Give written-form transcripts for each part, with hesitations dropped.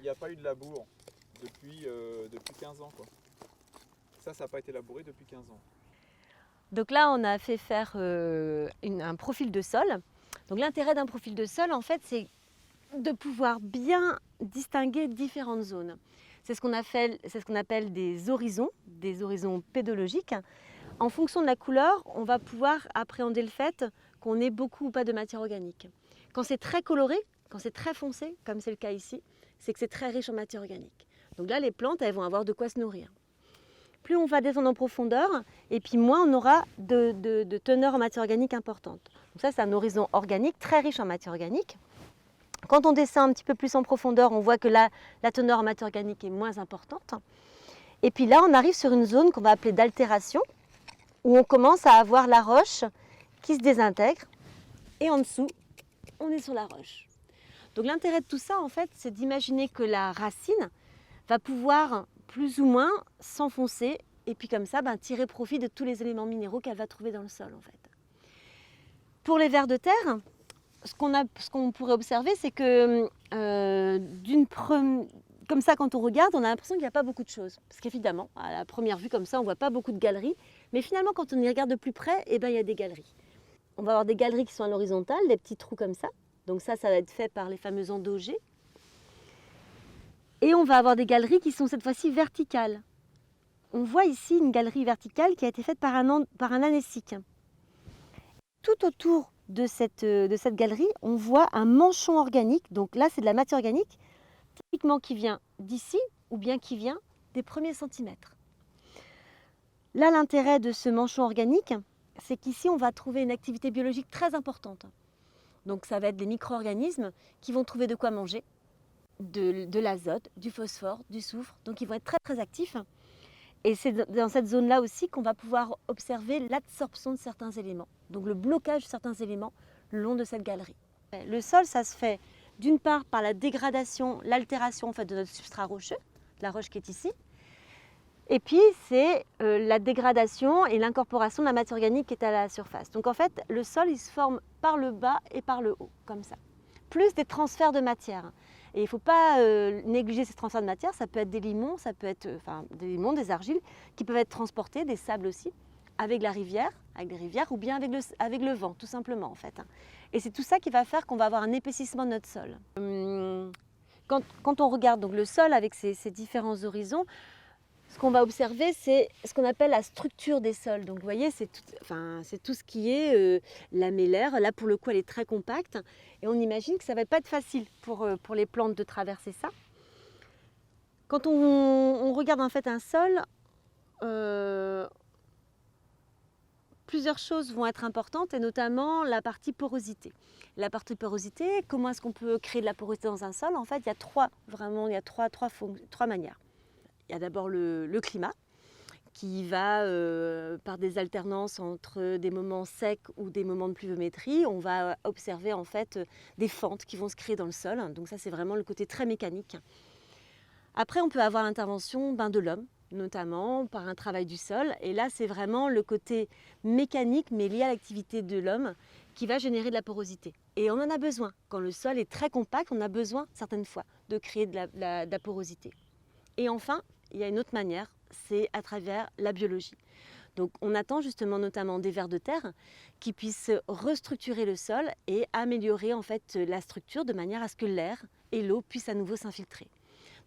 n'y a pas eu de labour depuis 15 ans, quoi. Ça n'a pas été labouré depuis 15 ans. Donc là, on a fait faire un profil de sol. Donc l'intérêt d'un profil de sol, en fait, c'est de pouvoir bien distinguer différentes zones. C'est ce qu'on appelle des horizons pédologiques. En fonction de la couleur, on va pouvoir appréhender le fait qu'on ait beaucoup ou pas de matière organique. Quand c'est très coloré, quand c'est très foncé, comme c'est le cas ici, c'est que c'est très riche en matière organique. Donc là, les plantes, elles vont avoir de quoi se nourrir. Plus on va descendre en profondeur, et puis moins on aura de teneur en matière organique importante. Donc ça, c'est un horizon organique très riche en matière organique. Quand on descend un petit peu plus en profondeur, on voit que là, la teneur en matière organique est moins importante. Et puis là, on arrive sur une zone qu'on va appeler d'altération, où on commence à avoir la roche qui se désintègre. Et en dessous, on est sur la roche. Donc l'intérêt de tout ça, en fait, c'est d'imaginer que la racine va pouvoir plus ou moins s'enfoncer et puis comme ça, tirer profit de tous les éléments minéraux qu'elle va trouver dans le sol, en fait. Pour les vers de terre, ce qu'on pourrait observer, c'est que comme ça, quand on regarde, on a l'impression qu'il n'y a pas beaucoup de choses. Parce qu'évidemment, à la première vue, comme ça, on ne voit pas beaucoup de galeries. Mais finalement, quand on y regarde de plus près, il y a des galeries. On va avoir des galeries qui sont à l'horizontale, des petits trous comme ça. Donc ça va être fait par les fameux endogés. Et on va avoir des galeries qui sont cette fois-ci verticales. On voit ici une galerie verticale qui a été faite par un anécique. Tout autour de cette galerie, on voit un manchon organique. Donc là, c'est de la matière organique, typiquement qui vient d'ici ou bien qui vient des premiers centimètres. Là, l'intérêt de ce manchon organique, c'est qu'ici, on va trouver une activité biologique très importante. Donc ça va être des micro-organismes qui vont trouver de quoi manger, de l'azote, du phosphore, du soufre. Donc ils vont être très très actifs. Et c'est dans cette zone-là aussi qu'on va pouvoir observer l'absorption de certains éléments, donc le blocage de certains éléments le long de cette galerie. Le sol, ça se fait d'une part par la dégradation, l'altération en fait, de notre substrat rocheux, la roche qui est ici, et puis c'est la dégradation et l'incorporation de la matière organique qui est à la surface. Donc en fait, le sol, il se forme par le bas et par le haut, comme ça. Plus des transferts de matière. Et il ne faut pas négliger ces transferts de matière. Ça peut être des limons, ça peut être des limons, des argiles qui peuvent être transportés, des sables aussi, avec la rivière, avec des rivières ou bien avec le vent, tout simplement en fait. Et c'est tout ça qui va faire qu'on va avoir un épaississement de notre sol. Quand on regarde donc le sol avec ces différents horizons, ce qu'on va observer, c'est ce qu'on appelle la structure des sols. Donc vous voyez, c'est tout ce qui est lamellaire. Là, pour le coup, elle est très compacte. Et on imagine que ça ne va pas être facile pour les plantes de traverser ça. Quand on regarde en fait un sol, plusieurs choses vont être importantes, et notamment la partie porosité. La partie porosité, comment est-ce qu'on peut créer de la porosité dans un sol? En fait, il y a trois manières. Il y a d'abord le climat, qui va par des alternances entre des moments secs ou des moments de pluviométrie. On va observer en fait des fentes qui vont se créer dans le sol. Donc ça, c'est vraiment le côté très mécanique. Après, on peut avoir l'intervention de l'homme, notamment par un travail du sol. Et là, c'est vraiment le côté mécanique, mais lié à l'activité de l'homme, qui va générer de la porosité. Et on en a besoin. Quand le sol est très compact, on a besoin, certaines fois, de créer de la porosité. Et enfin, il y a une autre manière, c'est à travers la biologie. Donc on attend justement notamment des vers de terre qui puissent restructurer le sol et améliorer en fait la structure de manière à ce que l'air et l'eau puissent à nouveau s'infiltrer.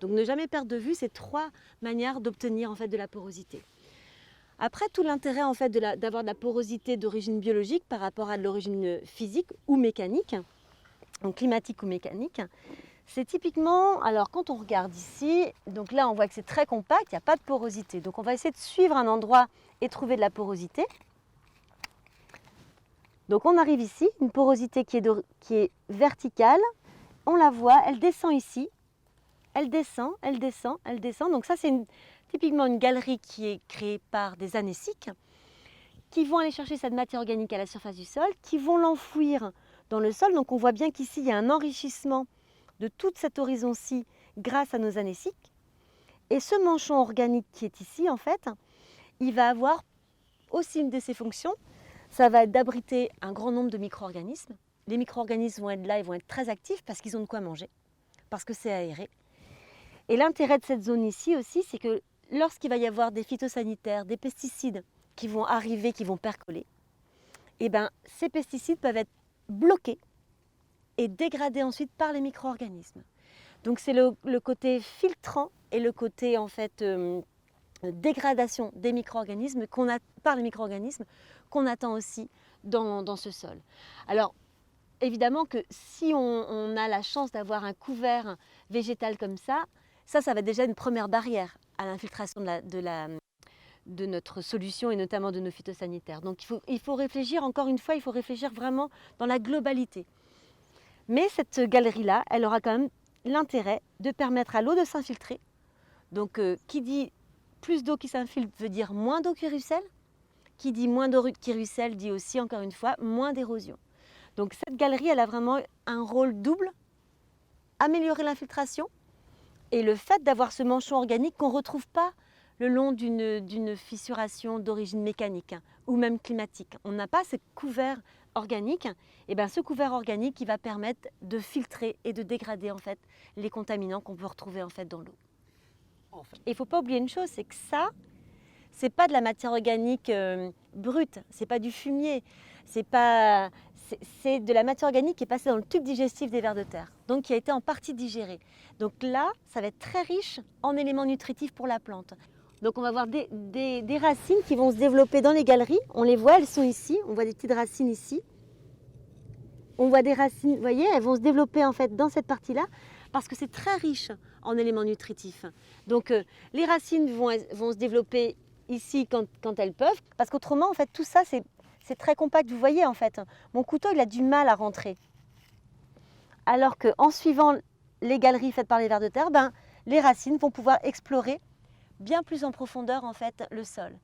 Donc ne jamais perdre de vue ces trois manières d'obtenir en fait de la porosité. Après, tout l'intérêt en fait d'avoir de la porosité d'origine biologique par rapport à de l'origine physique ou mécanique, donc climatique ou mécanique, c'est typiquement, alors quand on regarde ici, donc là on voit que c'est très compact, il n'y a pas de porosité. Donc on va essayer de suivre un endroit et trouver de la porosité. Donc on arrive ici, une porosité qui est verticale, on la voit, elle descend ici, elle descend, elle descend, elle descend. Donc ça c'est typiquement une galerie qui est créée par des anéciques qui vont aller chercher cette matière organique à la surface du sol, qui vont l'enfouir dans le sol. Donc on voit bien qu'ici il y a un enrichissement de tout cet horizon-ci grâce à nos anéciques. Et ce manchon organique qui est ici, en fait, il va avoir aussi une de ses fonctions, ça va être d'abriter un grand nombre de micro-organismes. Les micro-organismes vont être là, ils vont être très actifs parce qu'ils ont de quoi manger, parce que c'est aéré. Et l'intérêt de cette zone ici aussi, c'est que lorsqu'il va y avoir des phytosanitaires, des pesticides qui vont arriver, qui vont percoler, et ben, ces pesticides peuvent être bloqués et dégradés ensuite par les micro-organismes. Donc c'est le côté filtrant et le côté en fait dégradation des micro-organismes par les micro-organismes qu'on attend aussi dans ce sol. Alors évidemment que si on a la chance d'avoir un couvert végétal comme ça va être déjà une première barrière à l'infiltration de notre solution et notamment de nos phytosanitaires. Donc il faut réfléchir, encore une fois, il faut réfléchir vraiment dans la globalité. Mais cette galerie-là, elle aura quand même l'intérêt de permettre à l'eau de s'infiltrer. Donc qui dit plus d'eau qui s'infiltre veut dire moins d'eau qui ruisselle. Qui dit moins d'eau qui ruisselle dit aussi, encore une fois, moins d'érosion. Donc cette galerie, elle a vraiment un rôle double, améliorer l'infiltration et le fait d'avoir ce manchon organique qu'on ne retrouve pas le long d'une fissuration d'origine mécanique ou même climatique. On n'a pas ce couvert organique, et bien ce couvert organique qui va permettre de filtrer et de dégrader en fait les contaminants qu'on peut retrouver en fait dans l'eau. Et il ne faut pas oublier une chose, c'est que ça, c'est pas de la matière organique brute, c'est pas du fumier, c'est de la matière organique qui est passée dans le tube digestif des vers de terre, donc qui a été en partie digérée. Donc là, ça va être très riche en éléments nutritifs pour la plante. Donc on va voir des racines qui vont se développer dans les galeries. On les voit, elles sont ici. On voit des petites racines ici. On voit des racines, vous voyez, elles vont se développer en fait dans cette partie-là parce que c'est très riche en éléments nutritifs. Donc les racines vont se développer ici quand elles peuvent, parce qu'autrement en fait tout ça c'est très compact. Vous voyez en fait, mon couteau il a du mal à rentrer. Alors qu'en suivant les galeries faites par les vers de terre, les racines vont pouvoir explorer bien plus en profondeur en fait le sol.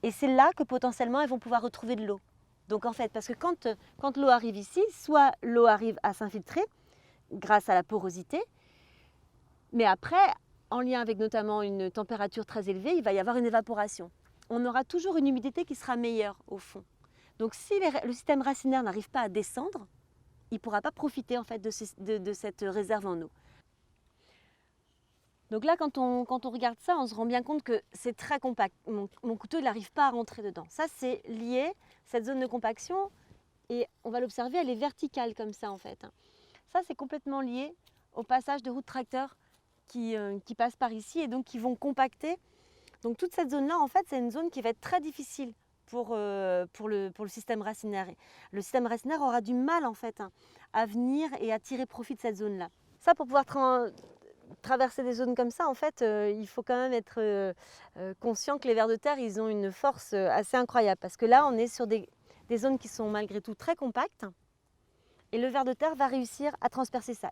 Et c'est là que potentiellement elles vont pouvoir retrouver de l'eau. Donc en fait, parce que quand l'eau arrive ici, soit l'eau arrive à s'infiltrer grâce à la porosité, mais après, en lien avec notamment une température très élevée, il va y avoir une évaporation. On aura toujours une humidité qui sera meilleure au fond. Donc si le système racinaire n'arrive pas à descendre, il ne pourra pas profiter en fait de cette réserve en eau. Donc là, quand on regarde ça, on se rend bien compte que c'est très compact. Mon couteau, il n'arrive pas à rentrer dedans. Ça, c'est lié, cette zone de compaction, et on va l'observer, elle est verticale comme ça en fait. Ça, c'est complètement lié au passage de roues de tracteurs qui passent par ici et donc qui vont compacter. Donc toute cette zone-là, en fait, c'est une zone qui va être très difficile pour le système racinaire. Le système racinaire aura du mal en fait à venir et à tirer profit de cette zone-là. Ça, pour pouvoir traverser des zones comme ça, en fait, il faut quand même être conscient que les vers de terre, ils ont une force assez incroyable. Parce que là, on est sur des zones qui sont malgré tout très compactes. Et le ver de terre va réussir à transpercer ça.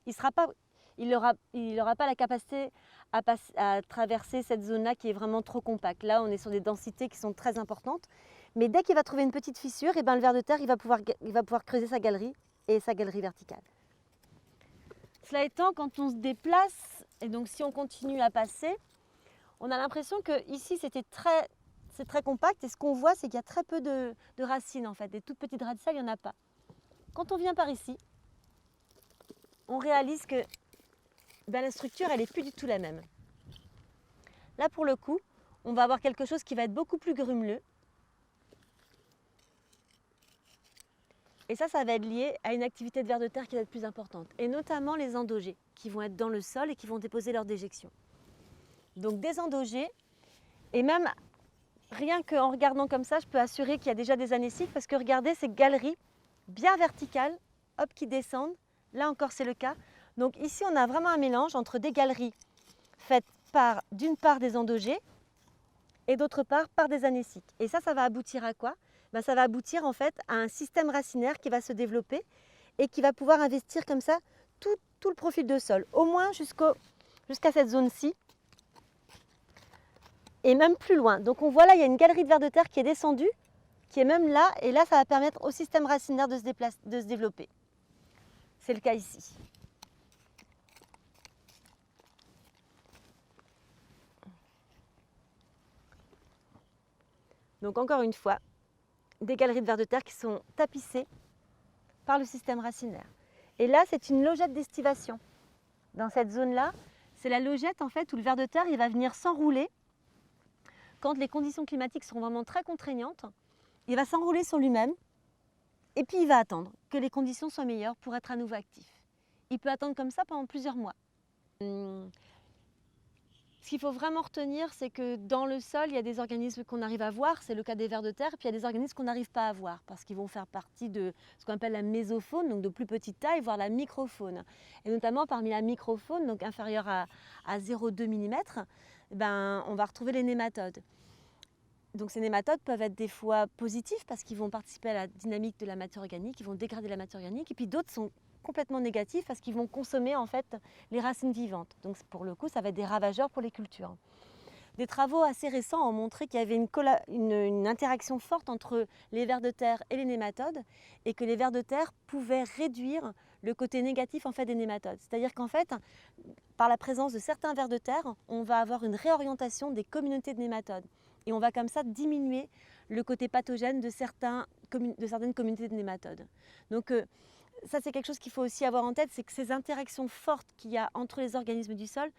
Il n'aura pas la capacité à traverser cette zone-là qui est vraiment trop compacte. Là, on est sur des densités qui sont très importantes. Mais dès qu'il va trouver une petite fissure, et le ver de terre, il va pouvoir creuser sa galerie et sa galerie verticale. Cela étant, quand on se déplace, et donc si on continue à passer, on a l'impression que ici c'est très compact, et ce qu'on voit c'est qu'il y a très peu de racines en fait, des toutes petites racines, il n'y en a pas. Quand on vient par ici, on réalise que la structure elle n'est plus du tout la même. Là pour le coup, on va avoir quelque chose qui va être beaucoup plus grumeleux. Et ça va être lié à une activité de vers de terre qui va être plus importante. Et notamment les endogés qui vont être dans le sol et qui vont déposer leur déjection. Donc des endogés, et même rien qu'en regardant comme ça, je peux assurer qu'il y a déjà des anéciques parce que regardez ces galeries bien verticales, hop, qui descendent. Là encore c'est le cas. Donc ici on a vraiment un mélange entre des galeries faites d'une part des endogés et d'autre part par des anéciques. Et ça va aboutir à quoi ? Ça va aboutir en fait à un système racinaire qui va se développer et qui va pouvoir investir comme ça tout le profil de sol, au moins jusqu'à cette zone-ci et même plus loin. Donc on voit là, il y a une galerie de vers de terre qui est descendue, qui est même là, et là ça va permettre au système racinaire de se développer. C'est le cas ici. Donc encore une fois, des galeries de vers de terre qui sont tapissées par le système racinaire. Et là, c'est une logette d'estivation. Dans cette zone-là, C'est la logette en fait où le ver de terre il va venir s'enrouler quand les conditions climatiques seront vraiment très contraignantes. Il va s'enrouler sur lui-même et puis il va attendre que les conditions soient meilleures pour être à nouveau actif. Il peut attendre comme ça pendant plusieurs mois. Ce qu'il faut vraiment retenir, c'est que dans le sol, il y a des organismes qu'on arrive à voir, c'est le cas des vers de terre, puis il y a des organismes qu'on n'arrive pas à voir parce qu'ils vont faire partie de ce qu'on appelle la mésofaune, donc de plus petite taille, voire la microfaune. Et notamment parmi la microfaune, donc inférieure à 0,2 mm, ben, on va retrouver les nématodes. Donc ces nématodes peuvent être des fois positifs parce qu'ils vont participer à la dynamique de la matière organique, ils vont dégrader la matière organique, et puis d'autres sont complètement négatifs parce qu'ils vont consommer en fait les racines vivantes. Donc pour le coup, ça va être des ravageurs pour les cultures. Des travaux assez récents ont montré qu'il y avait une interaction forte entre les vers de terre et les nématodes et que les vers de terre pouvaient réduire le côté négatif en fait des nématodes. C'est-à-dire qu'en fait, par la présence de certains vers de terre, on va avoir une réorientation des communautés de nématodes et on va comme ça diminuer le côté pathogène de certaines communautés de nématodes. Donc ça, c'est quelque chose qu'il faut aussi avoir en tête, c'est que ces interactions fortes qu'il y a entre les organismes du sol,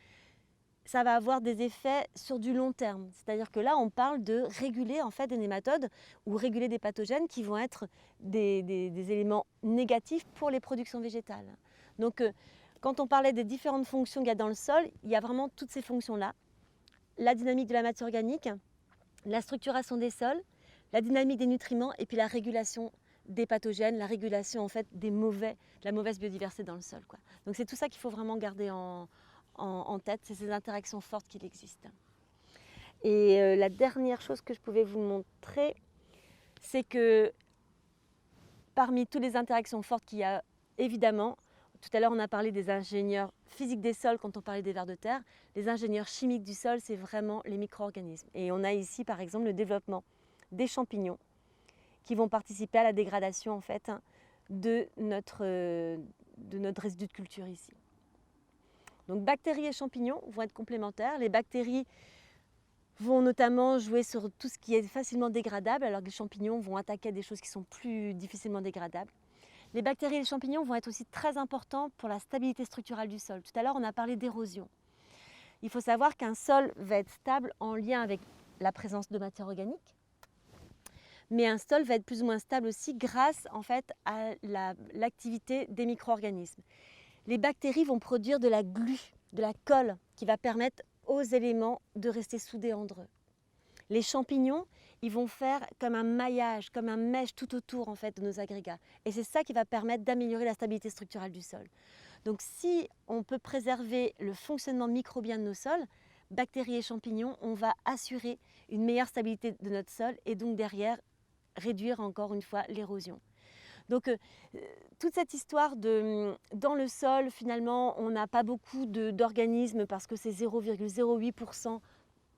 ça va avoir des effets sur du long terme. C'est-à-dire que là, on parle de réguler en fait des nématodes ou réguler des pathogènes qui vont être des éléments négatifs pour les productions végétales. Donc, quand on parlait des différentes fonctions qu'il y a dans le sol, il y a vraiment toutes ces fonctions-là. La dynamique de la matière organique, la structuration des sols, la dynamique des nutriments et puis la régulation des pathogènes, la régulation en fait de la mauvaise biodiversité dans le sol, quoi. Donc c'est tout ça qu'il faut vraiment garder en tête, c'est ces interactions fortes qu'il existe. Et la dernière chose que je pouvais vous montrer, c'est que parmi toutes les interactions fortes qu'il y a, évidemment, tout à l'heure on a parlé des ingénieurs physiques des sols quand on parlait des vers de terre, les ingénieurs chimiques du sol, c'est vraiment les micro-organismes. Et on a ici par exemple le développement des champignons qui vont participer à la dégradation en fait, de notre résidu de culture ici. Donc bactéries et champignons vont être complémentaires. Les bactéries vont notamment jouer sur tout ce qui est facilement dégradable, alors que les champignons vont attaquer des choses qui sont plus difficilement dégradables. Les bactéries et les champignons vont être aussi très importants pour la stabilité structurale du sol. Tout à l'heure, on a parlé d'érosion. Il faut savoir qu'un sol va être stable en lien avec la présence de matière organique, mais un sol va être plus ou moins stable aussi grâce en fait à l'activité des micro-organismes. Les bactéries vont produire de la glu, de la colle, qui va permettre aux éléments de rester soudés entre eux. Les champignons, ils vont faire comme un maillage, comme un mèche tout autour en fait de nos agrégats. Et c'est ça qui va permettre d'améliorer la stabilité structurelle du sol. Donc si on peut préserver le fonctionnement microbien de nos sols, bactéries et champignons, on va assurer une meilleure stabilité de notre sol et donc derrière réduire encore une fois l'érosion. Donc toute cette histoire dans le sol, finalement, on n'a pas beaucoup d'organismes parce que c'est 0,08%.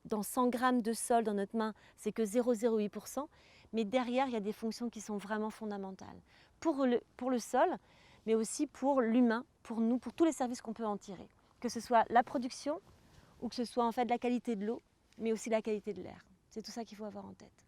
Dans 100 grammes de sol dans notre main, c'est que 0,08%. Mais derrière, il y a des fonctions qui sont vraiment fondamentales pour le sol, mais aussi pour l'humain, pour nous, pour tous les services qu'on peut en tirer. Que ce soit la production ou que ce soit en fait la qualité de l'eau, mais aussi la qualité de l'air. C'est tout ça qu'il faut avoir en tête.